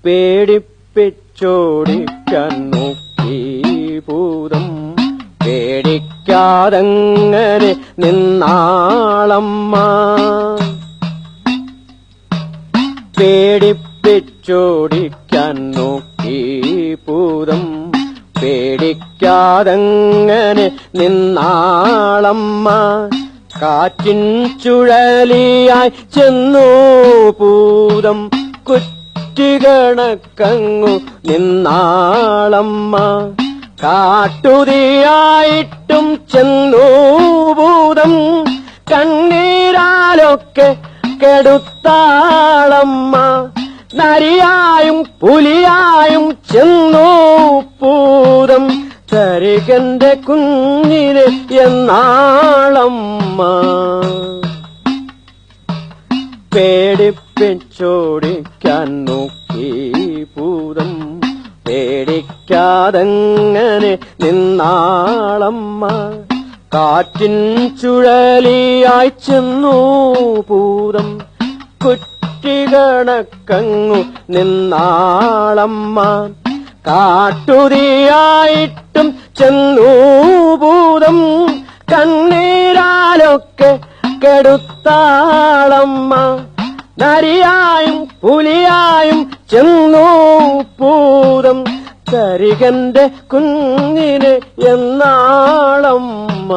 പേടിപ്പിച്ചോടിക്കാൻ നോക്കി ഭൂതം പേടിക്കാതങ്ങനെ നിന്നാളമ്മ പേടിപ്പിച്ചോടിക്കാൻ നോക്കി ഭൂതം പേടിക്കാതങ്ങനെ നിന്നാളമ്മ കാറ്റിൻ ചുഴലിയായി ചെന്നു ഭൂതം കുറ്റികണക്കങ്ങു നിന്നാളമ്മ കാട്ടുതീയായിട്ടും ചെന്നു ഭൂതം കണ്ണീരാലൊക്കെ കെടുത്താളമ്മ നരിയായും പുലിയായും ചെന്നു ഭൂതം തരികന്റെ കുഞ്ഞിനെ എന്നാളമ്മ പേടിപ്പിച്ചോടിക്കാൻ നോക്കി ഭൂതം പേടിക്കാതങ്ങനെ നിന്നാളമ്മ കാറ്റിൻ ചുഴലിയായി ചെന്നു ഭൂതം കുറ്റികണക്കങ്ങു നിന്നാളമ്മ കാട്ടുതീയായിട്ടും ചെന്നു ഭൂതം കണ്ണീരാലൊക്കെ കെടുത്താളമ്മ നരിയായും പുലിയായും ചെന്നു ഭൂതം തരികന്റെ കുഞ്ഞിനെ എന്നാളമ്മ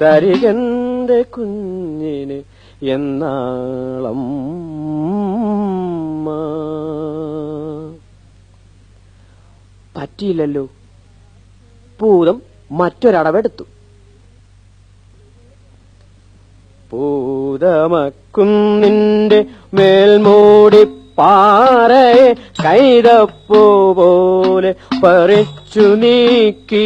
തരികന്റെ കുഞ്ഞിനെ എന്നാളമ്മ പറ്റിയില്ലല്ലോ. ഭൂതം മറ്റൊരടവെടുത്തു. ഭൂതമക്കുന്നിന്റെ മേൽമൂടി പാറയെ കൈതപ്പൂ പോലെ പറിച്ചു നീക്കി